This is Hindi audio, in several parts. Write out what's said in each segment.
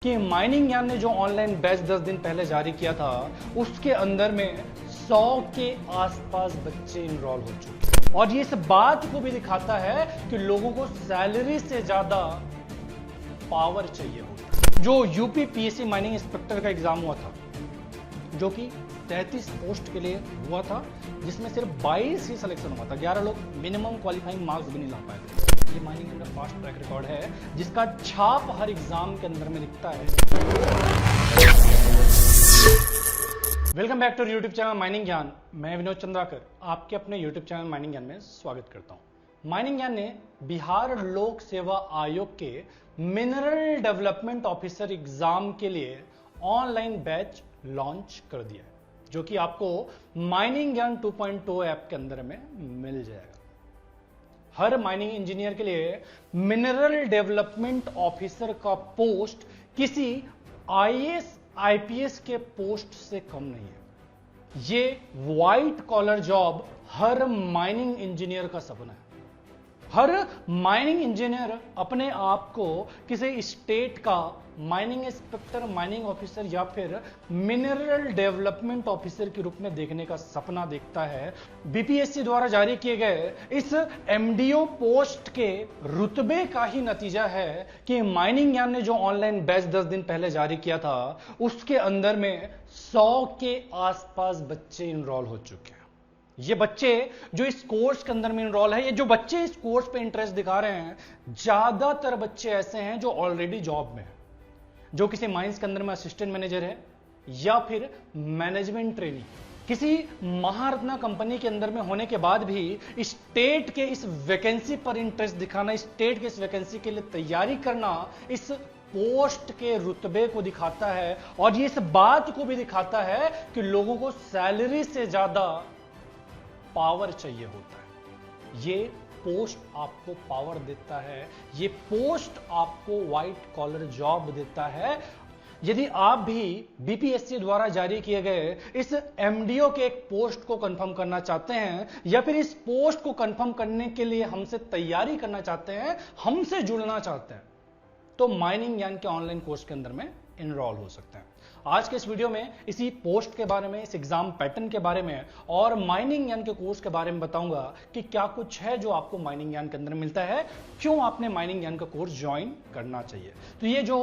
कि माइनिंग ज्ञान ने जो ऑनलाइन बैच 10 दिन पहले जारी किया था उसके अंदर में 100 के आसपास बच्चे इनरोल हो चुके हैं और ये इस बात को भी दिखाता है कि लोगों को सैलरी से ज्यादा पावर चाहिए होता। जो यूपी पीएससी माइनिंग इंस्पेक्टर का एग्जाम हुआ था जो कि 33 पोस्ट के लिए हुआ था जिसमें सिर्फ 22 ही सिलेक्शन हुआ था, 11 लोग मिनिमम क्वालिफाइंग मार्क्स भी नहीं ला पाए थे। ये माइनिंग का फास्ट ट्रैक रिकॉर्ड है जिसका छाप हर एग्जाम के अंदर में दिखता है। Welcome back to YouTube channel mining ज्ञान। मैं विनोद चंद्राकर आपके अपने यूट्यूब चैनल माइनिंग ज्ञान में स्वागत करता हूं। माइनिंग ज्ञान ने बिहार लोक सेवा आयोग के मिनरल डेवलपमेंट ऑफिसर एग्जाम के लिए ऑनलाइन बैच लॉन्च कर दिया है जो कि आपको माइनिंग ज्ञान 2.0 ऐप के अंदर में मिल जाएगा। हर माइनिंग इंजीनियर के लिए मिनरल डेवलपमेंट ऑफिसर का पोस्ट किसी आईएएस आईपीएस के पोस्ट से कम नहीं है। ये व्हाइट कॉलर जॉब हर माइनिंग इंजीनियर का सपना है। हर माइनिंग इंजीनियर अपने आप को किसी स्टेट का माइनिंग इंस्पेक्टर, माइनिंग ऑफिसर या फिर मिनरल डेवलपमेंट ऑफिसर के रूप में देखने का सपना देखता है। बीपीएससी द्वारा जारी किए गए इस एमडीओ पोस्ट के रुतबे का ही नतीजा है कि माइनिंग ज्ञान ने जो ऑनलाइन बैच 10 दिन पहले जारी किया था उसके अंदर में 100 के आसपास बच्चे इनरोल हो चुके हैं। ये बच्चे जो इस कोर्स के अंदर में इनरोल है, ये जो बच्चे इस कोर्स पे इंटरेस्ट दिखा रहे हैं, ज्यादातर बच्चे ऐसे हैं जो ऑलरेडी जॉब में है, जो किसी माइंस के अंदर में असिस्टेंट मैनेजर है या फिर मैनेजमेंट ट्रेनी। किसी महारत्ना कंपनी के अंदर में होने के बाद भी स्टेट के इस वैकेंसी पर इंटरेस्ट दिखाना, स्टेट के इस वैकेंसी के लिए तैयारी करना इस पोस्ट के रुतबे को दिखाता है और ये इस बात को भी दिखाता है कि लोगों को सैलरी से ज्यादा पावर चाहिए होता है। ये पोस्ट आपको पावर देता है, ये पोस्ट आपको व्हाइट कॉलर जॉब देता है। यदि आप भी बीपीएससी द्वारा जारी किए गए इस एमडीओ के एक पोस्ट को कंफर्म करना चाहते हैं या फिर इस पोस्ट को कंफर्म करने के लिए हमसे तैयारी करना चाहते हैं, हमसे जुड़ना चाहते हैं, तो माइनिंग ज्ञान के ऑनलाइन कोर्स के अंदर में इनरोल हो सकते हैं। आज के इस वीडियो में इसी पोस्ट के बारे में, इस एग्जाम पैटर्न के बारे में और माइनिंग ज्ञान के कोर्स के बारे में बताऊंगा कि क्या कुछ है जो आपको माइनिंग ज्ञान के अंदर मिलता है, क्यों आपने माइनिंग ज्ञान का कोर्स ज्वाइन करना चाहिए। तो ये जो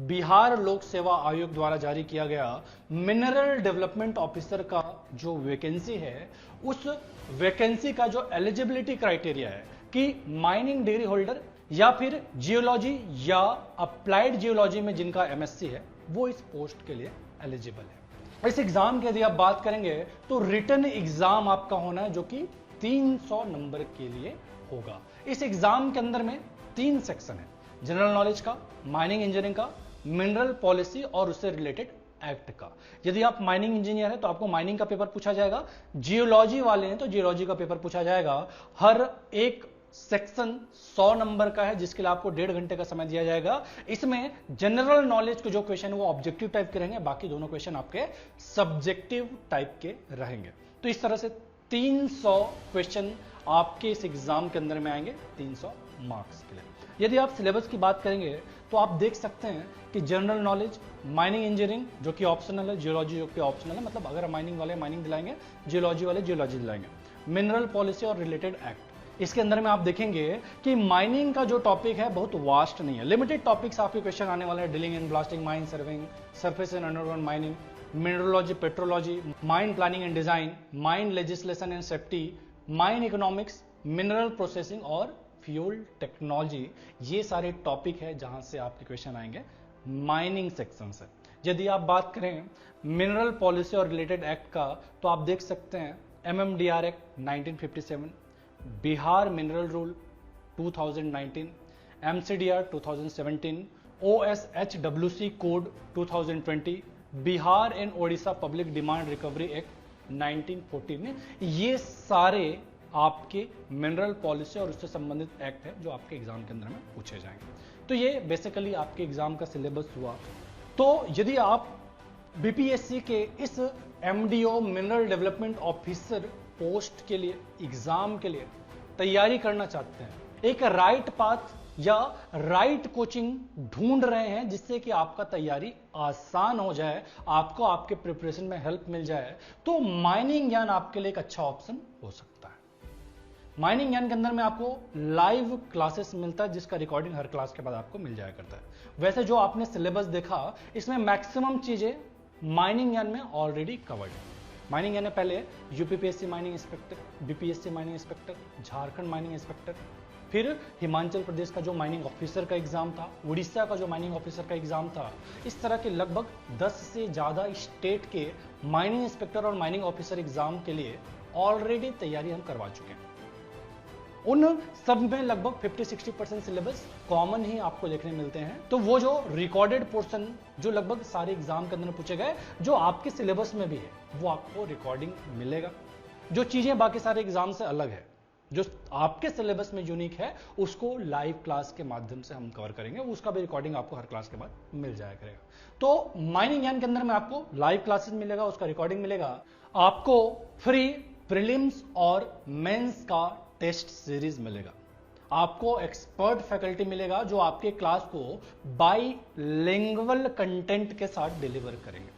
बिहार लोक सेवा आयोग द्वारा जारी किया गया मिनरल डेवलपमेंट ऑफिसर का जो वैकेंसी है, उस वैकेंसी का जो एलिजिबिलिटी क्राइटेरिया है कि माइनिंग डिग्री होल्डर या फिर जियोलॉजी या अप्लाइड जियोलॉजी में जिनका एमएससी है वो इस पोस्ट के लिए एलिजिबल है। इस एग्जाम की यदि आप बात करेंगे तो रिटन एग्जाम आपका होना है जो कि 300 नंबर के लिए होगा। इस एग्जाम के अंदर में 3 सेक्शन है, जनरल नॉलेज का, माइनिंग इंजीनियरिंग का, मिनरल पॉलिसी और उससे रिलेटेड एक्ट का। यदि आप माइनिंग इंजीनियर हैं तो आपको माइनिंग का पेपर पूछा जाएगा, जियोलॉजी वाले हैं तो जियोलॉजी का पेपर पूछा जाएगा। हर एक सेक्शन 100 नंबर का है जिसके लिए आपको 1.5 घंटे का समय दिया जाएगा। इसमें जनरल नॉलेज के जो क्वेश्चन है वो ऑब्जेक्टिव टाइप के रहेंगे, बाकी दोनों क्वेश्चन आपके सब्जेक्टिव टाइप के रहेंगे। तो इस तरह से 300 क्वेश्चन आपके इस एग्जाम के अंदर में आएंगे 300 मार्क्स के लिए। यदि आप सिलेबस की बात करेंगे तो आप देख सकते हैं कि जनरल नॉलेज, माइनिंग इंजीनियरिंग जो कि ऑप्शनल है, जियोलॉजी जो कि ऑप्शनल है, मतलब अगर माइनिंग वाले माइनिंग दिलाएंगे, जियोलॉजी वाले जियोलॉजी दिलाएंगे, मिनरल पॉलिसी और रिलेटेड एक्ट। इसके अंदर में आप देखेंगे कि माइनिंग का जो टॉपिक है बहुत वास्ट नहीं है, लिमिटेड टॉपिक्स आपके क्वेश्चन आने वाले हैं। Drilling and blasting, mine surveying, surface and underground mining, mineralogy, petrology, mine planning and design, mine legislation and safety, mine economics, mineral processing और फ्यूल टेक्नोलॉजी। ये सारे टॉपिक है जहां से आपके क्वेश्चन आएंगे माइनिंग सेक्शन से। यदि आप बात करें मिनरल पॉलिसी और रिलेटेड एक्ट का तो आप देख सकते हैं MMDR act 1957, Bihar mineral rule 2019, MCDR 2017, OSHWC code 2020, Bihar and Odisha public demand recovery act 1914। ये सारे आपके मिनरल पॉलिसी और उससे संबंधित एक्ट है जो आपके एग्जाम के अंदर में पूछे जाएंगे। तो ये बेसिकली आपके एग्जाम का सिलेबस हुआ। तो यदि आप बीपीएससी के इस MDO mineral development officer post के लिए, एग्जाम के लिए तैयारी करना चाहते हैं, एक राइट पाथ या राइट कोचिंग ढूंढ रहे हैं जिससे कि आपका तैयारी आसान हो जाए, आपको आपके प्रिपरेशन में हेल्प मिल जाए, तो माइनिंग ज्ञान आपके लिए एक अच्छा ऑप्शन हो सकता है। माइनिंग ज्ञान के अंदर में आपको लाइव क्लासेस मिलता है जिसका रिकॉर्डिंग हर क्लास के बाद आपको मिल जाया करता है। वैसे जो आपने सिलेबस देखा इसमें मैक्सिमम चीजें माइनिंग ज्ञान में ऑलरेडी कवर्ड है। माइनिंग ज्ञान में पहले UPPSC mining inspector, BPSC mining inspector, Jharkhand mining inspector, फिर हिमाचल प्रदेश का जो माइनिंग ऑफिसर का एग्जाम था, उड़ीसा का जो माइनिंग ऑफिसर का एग्जाम था, इस तरह के लगभग 10 से ज्यादा स्टेट के माइनिंग इंस्पेक्टर और माइनिंग ऑफिसर एग्जाम के लिए ऑलरेडी तैयारी हम करवा चुके हैं। उन सब में लगभग 50-60% सिलेबस कॉमन ही आपको देखने मिलते हैं। तो वो जो रिकॉर्डेड पोर्शन जो लगभग सारे एग्जाम के अंदर पूछे गए, जो आपके सिलेबस में भी है, वो आपको रिकॉर्डिंग मिलेगा। जो चीजें बाकी सारे एग्जाम से अलग है, जो आपके सिलेबस में यूनिक है, उसको लाइव क्लास के माध्यम से हम कवर करेंगे। उसका भी रिकॉर्डिंग आपको हर क्लास के बाद मिल जाया करेगा। तो माइनिंग ज्ञान के अंदर में आपको लाइव क्लासेस मिलेगा, उसका रिकॉर्डिंग मिलेगा, आपको फ्री प्रीलिम्स और मेंस का टेस्ट सीरीज मिलेगा, आपको एक्सपर्ट फैकल्टी मिलेगा जो आपके क्लास को बाइलिंगुअल कंटेंट के साथ डिलीवर करेंगे,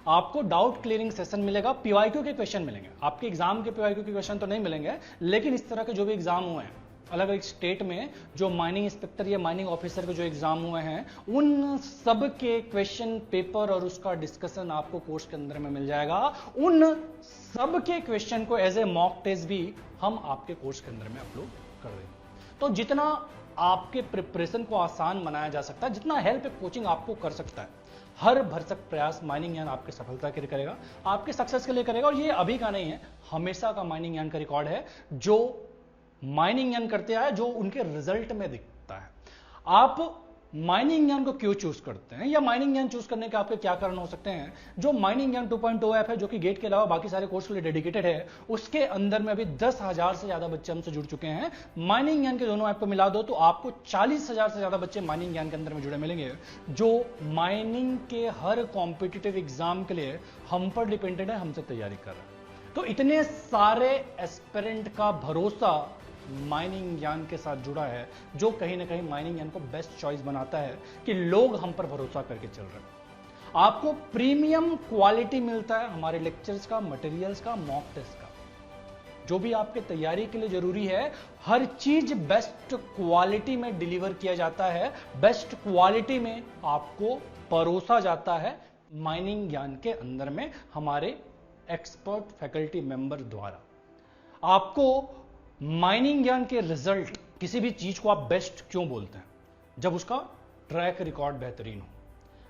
आपको डाउट क्लियरिंग सेशन मिलेगा, पीवाईक्यू के क्वेश्चन मिलेंगे। आपके एग्जाम के पीवाईक्यू के क्वेश्चन तो नहीं मिलेंगे, लेकिन इस तरह के जो भी एग्जाम हुए हैं अलग अलग स्टेट में, जो माइनिंग इंस्पेक्टर या माइनिंग ऑफिसर के जो एग्जाम हुए हैं, उन सब के क्वेश्चन पेपर और उसका डिस्कशन आपको कोर्स के अंदर में मिल जाएगा। उन सब के क्वेश्चन को एज ए मॉक टेस्ट भी हम आपके कोर्स के अंदर में अपलोड कर देंगे। तो जितना आपके प्रिपरेशन को आसान बनाया जा सकता है, जितना हेल्प कोचिंग आपको कर सकता है, हर भरसक प्रयास माइनिंग ज्ञान आपके सफलता के लिए करेगा, आपके सक्सेस के लिए करेगा। और ये अभी का नहीं है, हमेशा का माइनिंग ज्ञान का रिकॉर्ड है जो माइनिंग ज्ञान करते आए, जो उनके रिजल्ट में दिखता है। आप माइनिंग ज्ञान को क्यों चूज करते हैं, या माइनिंग ज्ञान चूज करने के आपके क्या कारण हो सकते हैं? जो माइनिंग ज्ञान 2.0 ऐप है, जो कि गेट के अलावा बाकी सारे कोर्स के लिए डेडिकेटेड है, उसके अंदर में अभी 10,000 से ज्यादा बच्चे हमसे जुड़ चुके हैं। माइनिंग ज्ञान के दोनों ऐप को मिला दो तो आपको 40,000 से ज्यादा बच्चे माइनिंग ज्ञान के अंदर में जुड़े मिलेंगे, जो माइनिंग के हर कॉम्पिटिटिव एग्जाम के लिए हम पर डिपेंडेंट है, हमसे तैयारी कर रहे हैं। तो इतने सारे एस्पिरेंट का भरोसा माइनिंग ज्ञान के साथ जुड़ा है, जो कहीं ना कहीं माइनिंग ज्ञान को बेस्ट चॉइस बनाता है कि लोग हम पर भरोसा करके चल रहे हैं। आपको प्रीमियम क्वालिटी मिलता है हमारे लेक्चर्स का, मटेरियल्स का, मॉक टेस्ट का। जो भी आपके तैयारी के लिए जरूरी है, हर चीज बेस्ट क्वालिटी में डिलीवर किया जाता है, बेस्ट क्वालिटी में आपको परोसा जाता है माइनिंग ज्ञान के अंदर में हमारे एक्सपर्ट फैकल्टी मेंबर द्वारा। आपको माइनिंग ज्ञान के रिजल्ट, किसी भी चीज को आप बेस्ट क्यों बोलते हैं? जब उसका ट्रैक रिकॉर्ड बेहतरीन हो,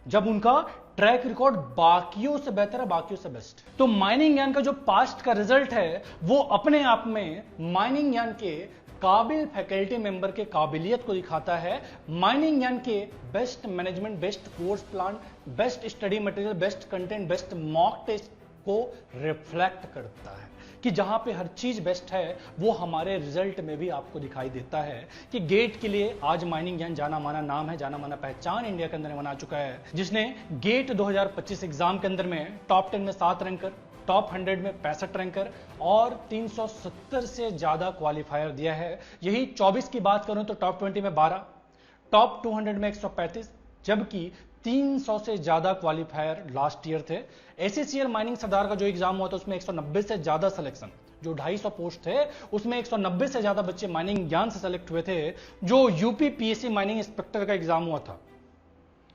जब उनका ट्रैक रिकॉर्ड बाकियों से बेहतर है, बाकियों से बेस्ट। तो माइनिंग ज्ञान का जो पास्ट का रिजल्ट है, वो अपने आप में माइनिंग ज्ञान के काबिल फैकल्टी मेंबर के काबिलियत को दिखाता है। माइनिंग ज्ञान के best management, best course plan, best study material, best content, best mock test को रिफ्लेक्ट करता है कि जहां पे हर चीज बेस्ट है, वो हमारे रिजल्ट में भी आपको दिखाई देता है। कि गेट के लिए आज माइनिंग ज्ञान जाना माना नाम है, जाना माना पहचान इंडिया के अंदर बना चुका है, जिसने गेट 2025 एग्जाम के अंदर में टॉप 10 में 7 रैंकर, टॉप 100 में 65 रैंकर और 370 से ज्यादा क्वालिफायर दिया है। यही 24 की बात करूं तो टॉप 20 में 12, टॉप 200 में 135, जबकि 300 से ज्यादा क्वालिफायर लास्ट ईयर थे। एससीसीएल माइनिंग सरदार का जो एग्जाम हुआ था, उसमें 190 से ज्यादा सिलेक्शन, जो 250 पोस्ट थे उसमें 190 से ज्यादा बच्चे माइनिंग ज्ञान से सेलेक्ट हुए थे। जो यूपी पीएससी माइनिंग इंस्पेक्टर का एग्जाम हुआ था,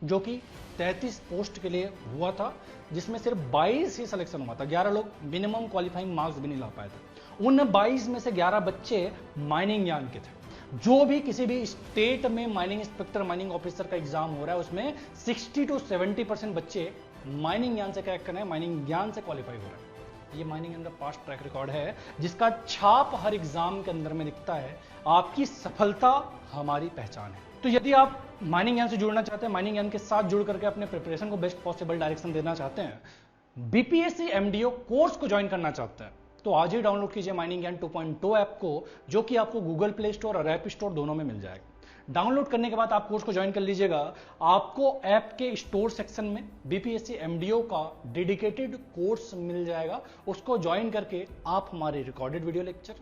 जो कि 33 पोस्ट के लिए हुआ था, जिसमें सिर्फ 22 ही सिलेक्शन हुआ था, 11 लोग मिनिमम क्वालिफाइंग मार्क्स भी नहीं ला पाए थे। उन 22 में से 11 बच्चे माइनिंग ज्ञान के थे। जो भी किसी भी स्टेट में माइनिंग इंस्पेक्टर, माइनिंग ऑफिसर का एग्जाम हो रहा है, उसमें 60 to 70% बच्चे माइनिंग ज्ञान से क्रैक कर रहे हैं, माइनिंग ज्ञान से क्वालिफाई हो रहे हैं। ये माइनिंग ज्ञान का पास्ट ट्रैक रिकॉर्ड है, जिसका छाप हर एग्जाम के अंदर में दिखता है। आपकी सफलता हमारी पहचान है। तो यदि आप माइनिंग ज्ञान से जुड़ना चाहते हैं, माइनिंग ज्ञान के साथ जुड़ करके अपने प्रिपरेशन को बेस्ट पॉसिबल डायरेक्शन देना चाहते हैं, बीपीएससी एमडीओ कोर्स को ज्वाइन करना चाहते हैं, तो आज ही डाउनलोड कीजिए माइनिंग ज्ञान 2.0 ऐप को, जो कि आपको गूगल प्ले स्टोर और ऐप स्टोर दोनों में मिल जाएगा। डाउनलोड करने के बाद आप कोर्स को ज्वाइन कर लीजिएगा। आपको ऐप के स्टोर सेक्शन में बीपीएससी एमडीओ का डेडिकेटेड कोर्स मिल जाएगा। उसको ज्वाइन करके आप हमारे recorded video lecture,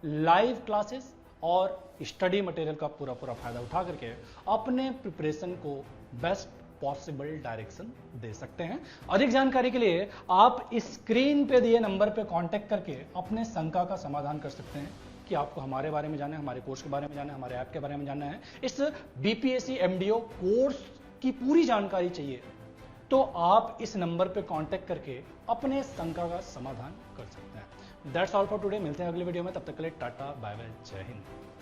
live classes और स्टडी मटेरियल का पूरा फायदा उठा करके अपने प्रिपरेशन को बेस्ट पॉसिबल डायरेक्शन दे सकते हैं। अधिक जानकारी के लिए आप स्क्रीन पे दिए नंबर पे कांटेक्ट करके अपने शंका का समाधान कर सकते हैं कि आपको हमारे बारे में जानना है, हमारे कोर्स के बारे में जानना है, हमारे ऐप के बारे में जानना है, इस बीपीएससी एमडीओ कोर्स की पूरी जानकारी चाहिए, तो आप इस नंबर पे कांटेक्ट करके अपने शंका का समाधान कर सकते हैं। That's all for today. मिलते हैं अगले वीडियो में, तब तक के लिए टाटा बाय बाय, जय हिंद।